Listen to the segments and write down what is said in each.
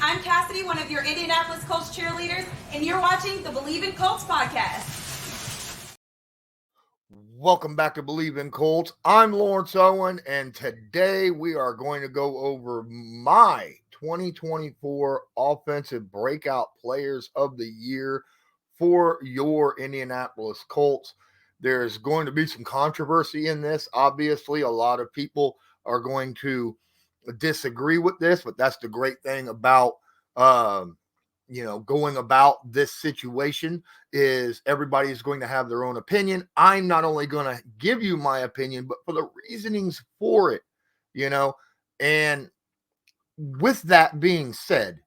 I'm Cassidy, one of your Indianapolis Colts cheerleaders, and you're watching the Believe in Colts podcast. Welcome back to Believe in Colts. I'm Lawrence Owen, and today we are going to go over my 2024 Offensive Breakout Players of the Year for your Indianapolis Colts. There's going to be some controversy in this. Obviously, a lot of people are going to disagree with this, but that's the great thing about going about this situation is everybody's going to have their own opinion. I'm not only going to give you my opinion, but for the reasonings for it, and with that being said,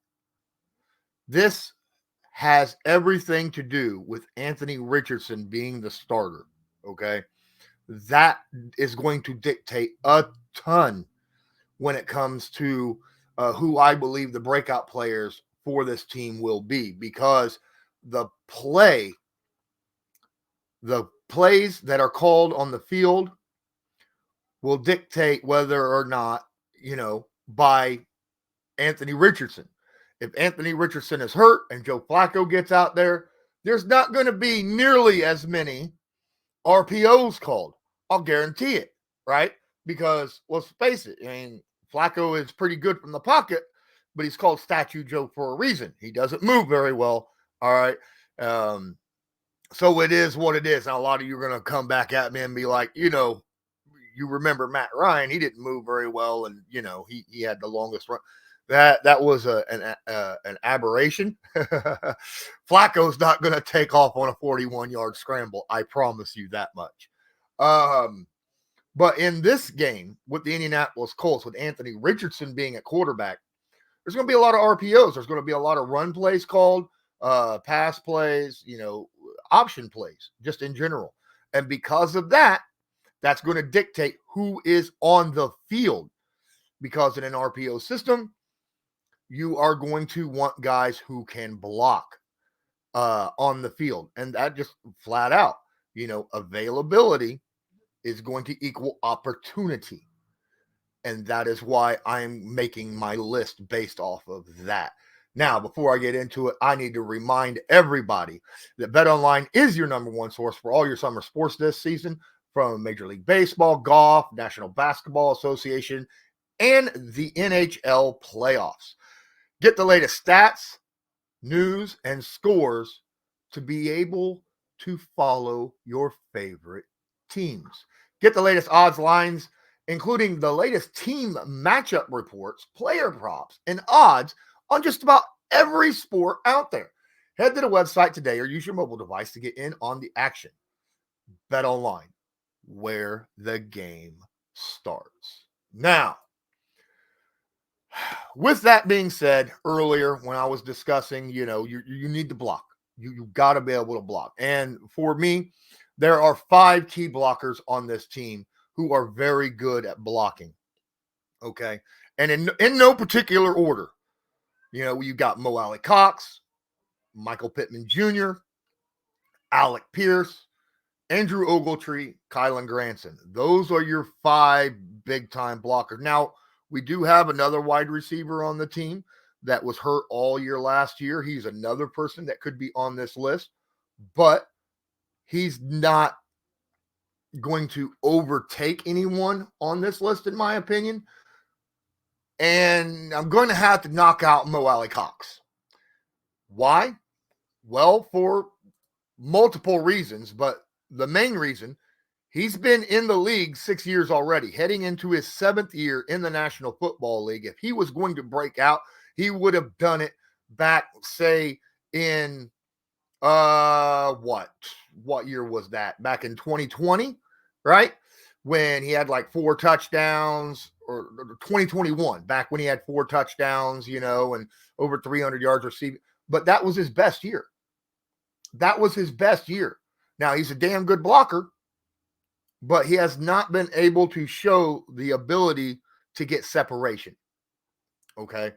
this has everything to do with Anthony Richardson being the starter. Okay. That is going to dictate a ton when it comes to who I believe the breakout players for this team will be, because the plays that are called on the field will dictate whether or not, by Anthony Richardson. If Anthony Richardson is hurt and Joe Flacco gets out there, there's not going to be nearly as many RPOs called. I'll guarantee it, right? Because let's face it, Flacco is pretty good from the pocket, but he's called Statue Joe for a reason. He doesn't move very well. All right. So it is what it is. Now, a lot of you are going to come back at me and be like, you remember Matt Ryan. He didn't move very well, and, he had the longest run. That was an aberration. Flacco's not going to take off on a 41-yard scramble. I promise you that much. But in this game with the Indianapolis Colts, with Anthony Richardson being at quarterback, there's going to be a lot of RPOs. There's going to be a lot of run plays called, pass plays, option plays, just in general. And because of that, that's going to dictate who is on the field. Because in an RPO system, you are going to want guys who can block on the field. And that just flat out, availability is going to equal opportunity. And that is why I'm making my list based off of that. Now, before I get into it, I need to remind everybody that BetOnline is your number one source for all your summer sports this season, from Major League Baseball, golf, National Basketball Association, and the NHL playoffs. Get the latest stats, news, and scores to be able to follow your favorite teams. Get the latest odds, lines, including the latest team matchup reports, player props, and odds on just about every sport out there. Head to the website today or use your mobile device to get in on the action. BetOnline, where the game starts. Now, with that being said, earlier when I was discussing, you need to block. You got to be able to block. And for me, there are 5 key blockers on this team who are very good at blocking. Okay. And in no particular order, you got Mo Alie-Cox, Michael Pittman Jr., Alec Pierce, Andrew Ogletree, Kylen Granson. Those are your 5 big-time blockers. Now, we do have another wide receiver on the team that was hurt all year last year. He's another person that could be on this list, but he's not going to overtake anyone on this list, in my opinion. And I'm going to have to knock out Mo Alie-Cox. Why? Well, for multiple reasons, but the main reason, he's been in the league 6 years already, heading into his 7th year in the National Football League. If he was going to break out, he would have done it back, say, in what year was that? Back in 2020, right? When he had like 4 touchdowns, or 2021, back when he had 4 touchdowns, and over 300 yards receiving. But that was his best year. That was his best year. Now, he's a damn good blocker, but he has not been able to show the ability to get separation. Okay.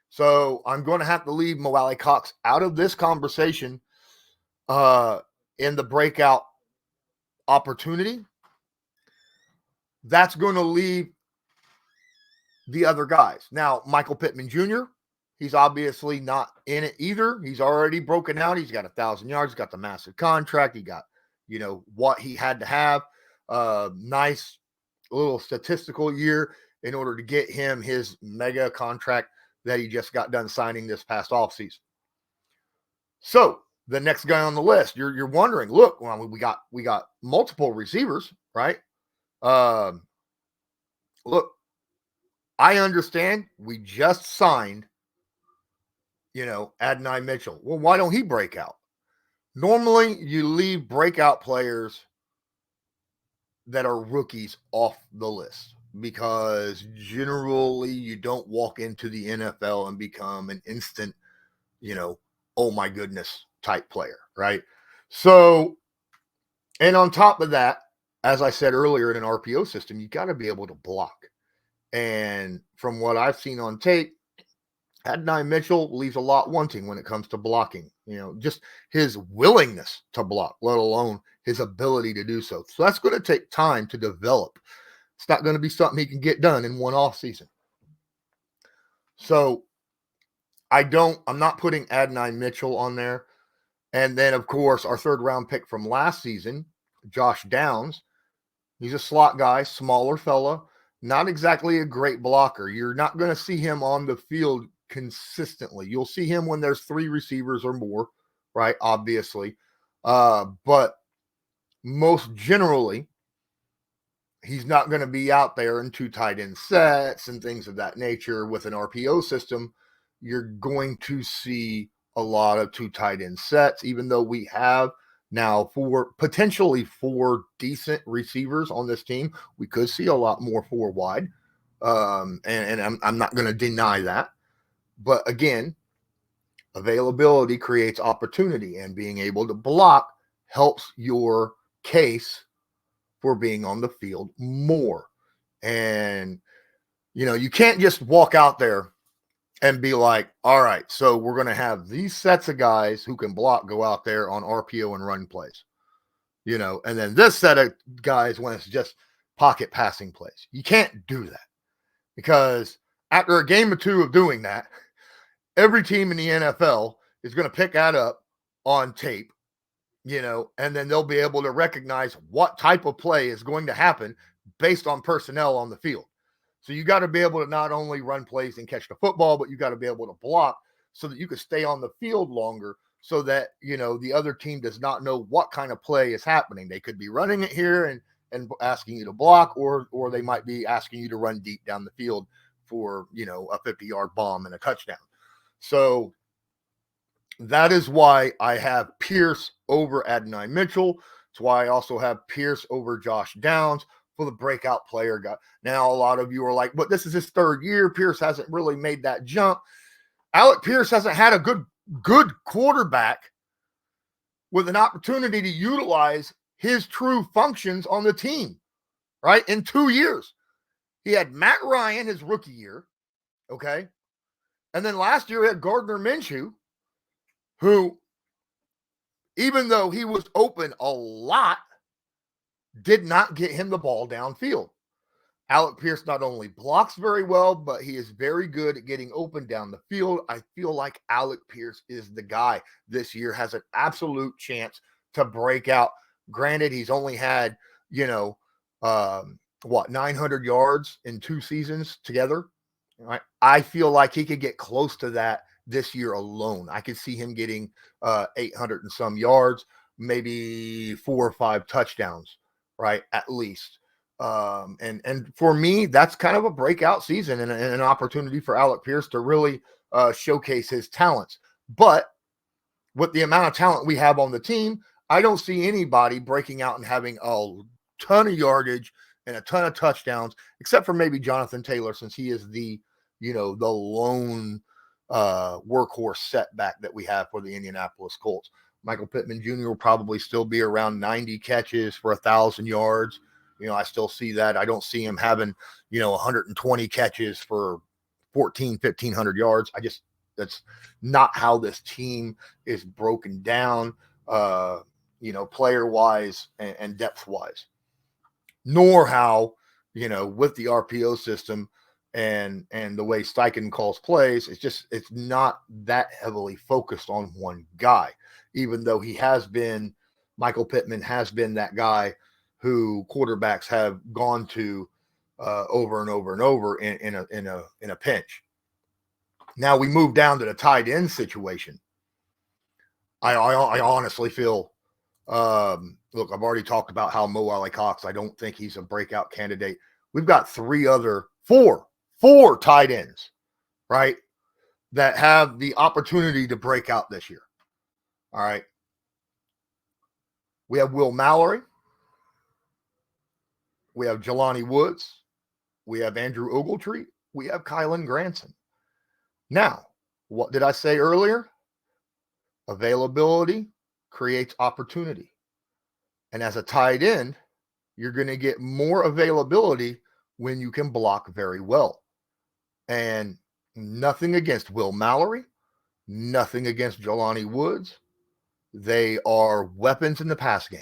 So I'm going to have to leave Mo Alie-Cox out of this conversation in the breakout opportunity. That's going to leave the other guys. Now, Michael Pittman Jr., He's obviously not in it either. He's already broken out. He's got 1,000 yards. He's got the massive contract. He got, what he had to have. Nice little statistical year in order to get him his mega contract that he just got done signing this past offseason. So the next guy on the list, you're wondering, look, well, we got multiple receivers, right? Look, I understand we just signed, Adonai Mitchell. Well, why don't he break out? Normally, you leave breakout players that are rookies off the list because generally you don't walk into the NFL and become an instant, oh my goodness type player, right? So, and on top of that, as I said earlier, in an RPO system, you got to be able to block. And from what I've seen on tape, Adonai Mitchell leaves a lot wanting when it comes to blocking, just his willingness to block, let alone his ability to do so. So that's going to take time to develop. It's not going to be something he can get done in one off season. So I'm not putting Adonai Mitchell on there. And then, of course, our 3rd round pick from last season, Josh Downs. He's a slot guy, smaller fella, not exactly a great blocker. You're not going to see him on the field consistently. You'll see him when there's 3 receivers or more, right? Obviously. But most generally, he's not going to be out there in 2 tight end sets and things of that nature. With an RPO system, you're going to see a lot of 2 tight end sets, even though we have now potentially 4 decent receivers on this team. We could see a lot more 4 wide. And I'm not going to deny that. But again, availability creates opportunity, and being able to block helps your case for being on the field more. And, you can't just walk out there and be like, all right, so we're going to have these sets of guys who can block go out there on RPO and run plays, and then this set of guys when it's just pocket passing plays. You can't do that, because after a game or 2 of doing that, every team in the NFL is going to pick that up on tape, and then they'll be able to recognize what type of play is going to happen based on personnel on the field. So you got to be able to not only run plays and catch the football, but you got to be able to block so that you can stay on the field longer, so that, the other team does not know what kind of play is happening. They could be running it here and asking you to block, or they might be asking you to run deep down the field for, a 50-yard bomb and a touchdown. So that is why I have Pierce over Adonai Mitchell. It's why I also have Pierce over Josh Downs for the breakout player guy. Now, a lot of you are like, but this is his 3rd year. Pierce hasn't really made that jump. Alec Pierce hasn't had a good quarterback with an opportunity to utilize his true functions on the team, right? In 2 years. He had Matt Ryan his rookie year, okay? And then last year he had Gardner Minshew, who, even though he was open a lot, did not get him the ball downfield. Alec Pierce not only blocks very well, but he is very good at getting open down the field. I feel like Alec Pierce is the guy this year, has an absolute chance to break out. Granted, he's only had, 900 yards in 2 seasons together. Right? I feel like he could get close to that this year alone. I could see him getting 800 and some yards, maybe 4 or 5 touchdowns, right? At least. And for me, that's kind of a breakout season and an opportunity for Alec Pierce to really showcase his talents. But with the amount of talent we have on the team, I don't see anybody breaking out and having a ton of yardage and a ton of touchdowns, except for maybe Jonathan Taylor, since he is the lone workhorse setback that we have for the Indianapolis Colts. Michael Pittman Jr. will probably still be around 90 catches for 1,000 yards. I still see that. I don't see him having, 120 catches for 1,500 yards. That's not how this team is broken down, player wise and depth wise, nor how, with the RPO system and the way Steichen calls plays, it's not that heavily focused on one guy, even though Michael Pittman has been that guy who quarterbacks have gone to over and over and over in a pinch. Now we move down to the tight end situation. I honestly feel, look, I've already talked about how Mo Alie-Cox, I don't think he's a breakout candidate. We've got four tight ends, right, that have the opportunity to break out this year. All right. We have Will Mallory. We have Jelani Woods. We have Andrew Ogletree. We have Kylen Granson. Now, what did I say earlier? Availability creates opportunity. And as a tight end, you're going to get more availability when you can block very well. And nothing against Will Mallory, nothing against Jelani Woods. They are weapons in the pass game.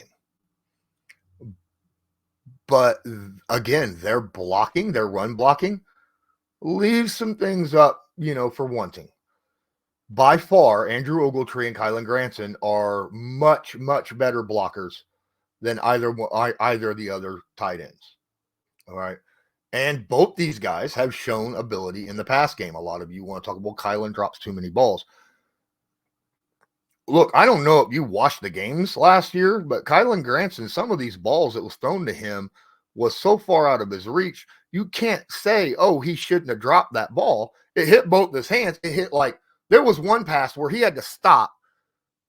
But again, their run blocking leaves some things up, for wanting. By far, Andrew Ogletree and Kylen Granson are much, much better blockers than either of the other tight ends. All right. And both these guys have shown ability in the pass game. A lot of you want to talk about Kylen drops too many balls. Look, I don't know if you watched the games last year, but Kylen Granson, some of these balls that was thrown to him was so far out of his reach, you can't say, oh, he shouldn't have dropped that ball. It hit both his hands. It hit there was one pass where he had to stop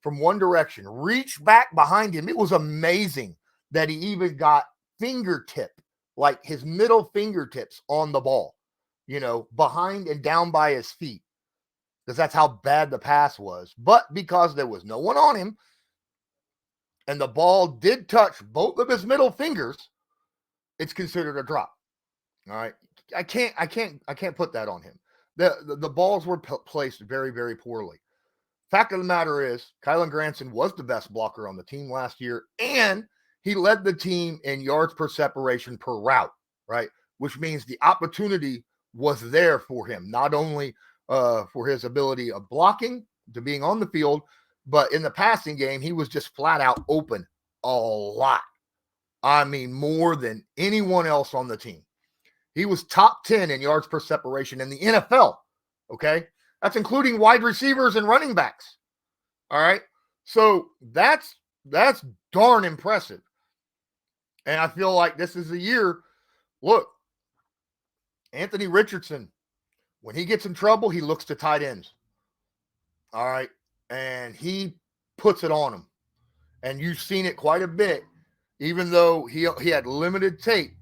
from one direction, reach back behind him. It was amazing that he even got fingertip, like his middle fingertips on the ball, behind and down by his feet, because that's how bad the pass was. But because there was no one on him and the ball did touch both of his middle fingers, it's considered a drop. All right. I can't put that on him. The balls were placed very, very poorly. Fact of the matter is, Kylen Granson was the best blocker on the team last year, and he led the team in yards per separation per route, right? Which means the opportunity was there for him, not only for his ability of blocking, to being on the field, but in the passing game, he was just flat out open a lot. I mean, more than anyone else on the team. He was top 10 in yards per separation in the NFL, okay? That's including wide receivers and running backs, all right? So that's darn impressive. And I feel like this is a year, look, Anthony Richardson, when he gets in trouble, he looks to tight ends, all right? And he puts it on them. And you've seen it quite a bit, even though he had limited tape.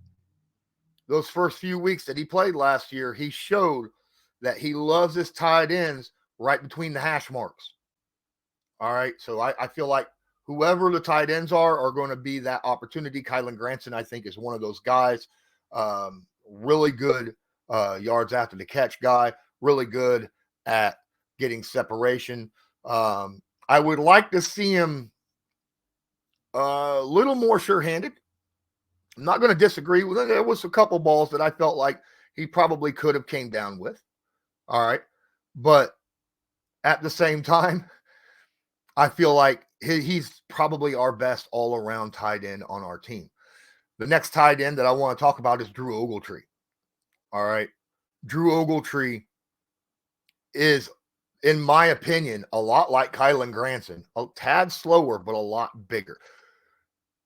Those first few weeks that he played last year, he showed that he loves his tight ends right between the hash marks. All right. So I feel like whoever the tight ends are going to be that opportunity. Kylen Granson, I think, is one of those guys. Really good yards after the catch guy. Really good at getting separation. I would like to see him a little more sure-handed. I'm not going to disagree with it. There was a couple balls that I felt like he probably could have came down with. All right. But at the same time, I feel like he's probably our best all-around tight end on our team. The next tight end that I want to talk about is Drew Ogletree. All right. Drew Ogletree is, in my opinion, a lot like Kylen Granson. A tad slower, but a lot bigger.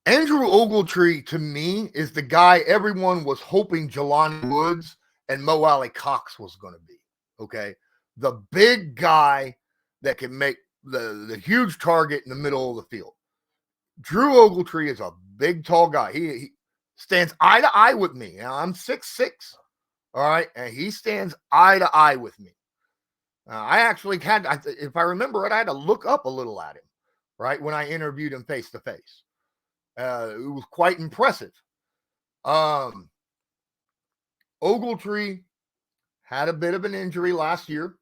Andrew Ogletree, to me, is the guy everyone was hoping Jelani Woods and Mo Alie-Cox was going to be, okay? The big guy that can make the huge target in the middle of the field. Drew Ogletree is a big, tall guy. He stands eye to eye with me. Now, I'm 6'6", all right? And he stands eye to eye with me. I actually if I remember it, I had to look up a little at him, right, when I interviewed him face-to-face. It was quite impressive. Ogletree had a bit of an injury last year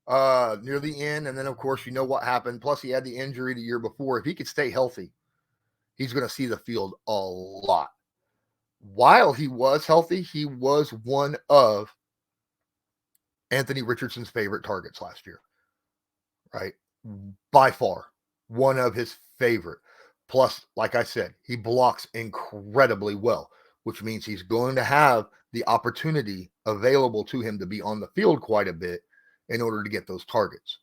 near the end. And then, of course, you know what happened. Plus, he had the injury the year before. If he could stay healthy, he's going to see the field a lot. while he was healthy, he was one of Anthony Richardson's favorite targets last year, right? By far, one of his favorite. Plus, like I said, he blocks incredibly well, which means he's going to have the opportunity available to him to be on the field quite a bit in order to get those targets.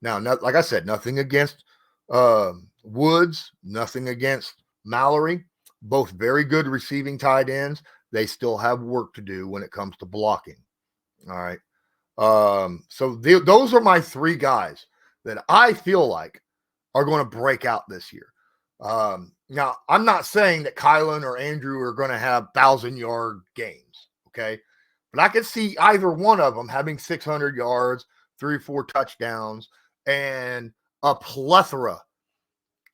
Now, like I said, nothing against Woods, nothing against Mallory. Both very good receiving tight ends. They still have work to do when it comes to blocking. All right. So those are my three guys that I feel like are going to break out this year. Now, I'm not saying that Kylen or Andrew are going to have 1,000-yard games, okay? But I could see either one of them having 600 yards, 3 or 4 touchdowns, and a plethora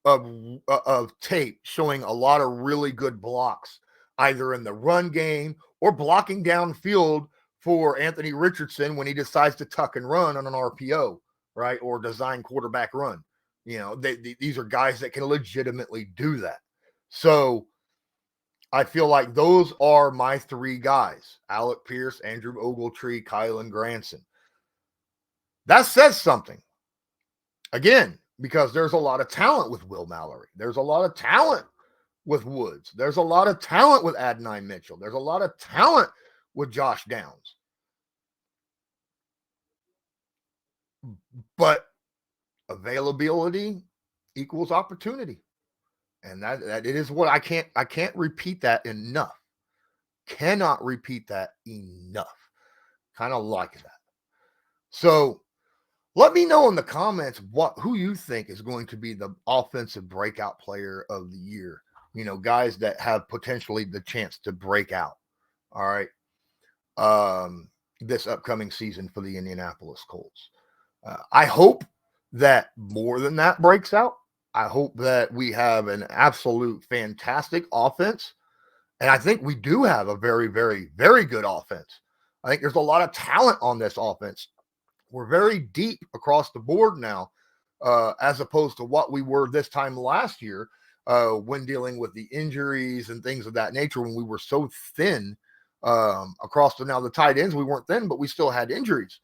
of tape showing a lot of really good blocks, either in the run game or blocking downfield for Anthony Richardson when he decides to tuck and run on an RPO, right? Or design quarterback run. You know, these are guys that can legitimately do that. So I feel like those are my three guys: Alec Pierce, Andrew Ogletree, Kylen Granson. That says something. Again, because there's a lot of talent with Will Mallory. There's a lot of talent with Woods. There's a lot of talent with Adonai Mitchell. There's a lot of talent with Josh Downs. But availability equals opportunity. And that it is what I can't repeat that enough. Cannot repeat that enough. Kind of like that. So let me know in the comments who you think is going to be the offensive breakout player of the year. You know, guys that have potentially the chance to break out. All right. This upcoming season for the Indianapolis Colts. I hope that more than that breaks out. I hope that we have an absolute fantastic offense. And I think we do have a very, very, very good offense. I think there's a lot of talent on this offense. We're very deep across the board now, as opposed to what we were this time last year when dealing with the injuries and things of that nature, when we were so thin across the tight ends. We weren't thin, but we still had injuries,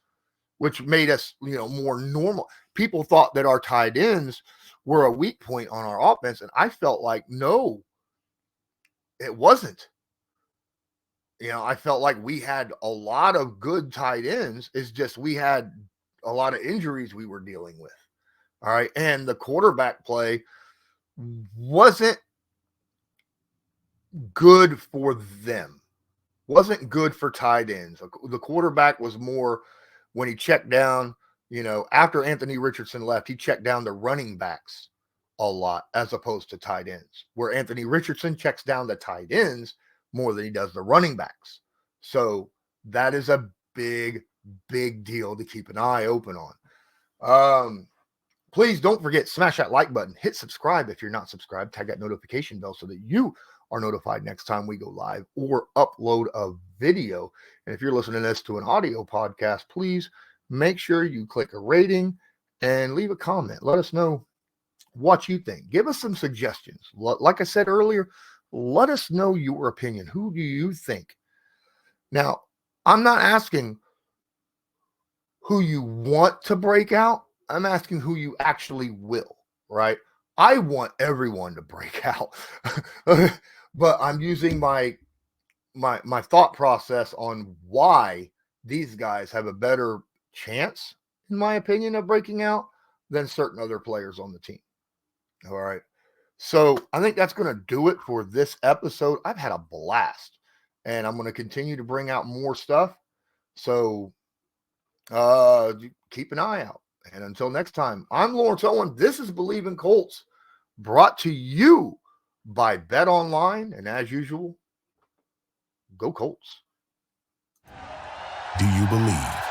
which made us, more normal. People thought that our tight ends were a weak point on our offense, and I felt like, no, it wasn't. I felt like we had a lot of good tight ends. It's just we had a lot of injuries we were dealing with. All right. And the quarterback play wasn't good for them. Wasn't good for tight ends. The quarterback was more when he checked down, after Anthony Richardson left, he checked down the running backs a lot as opposed to tight ends, where Anthony Richardson checks down the tight ends more than he does the running backs. So that is a big, big deal to keep an eye open on. Please don't forget, smash that like button, hit subscribe if you're not subscribed, tag that notification bell so that you are notified next time we go live or upload a video. And if you're listening to this to an audio podcast, please make sure you click a rating and leave a comment. Let us know what you think. Give us some suggestions. Like I said earlier, let us know your opinion. Who do you think? Now, I'm not asking who you want to break out. I'm asking who you actually will, right? I want everyone to break out. But I'm using my thought process on why these guys have a better chance, in my opinion, of breaking out than certain other players on the team. All right. So I think that's going to do it for this episode. I've had a blast, and I'm going to continue to bring out more stuff. So keep an eye out. And until next time, I'm Lawrence Owen. This is Believe in Colts, brought to you by Bet Online. And as usual, go Colts. Do you believe?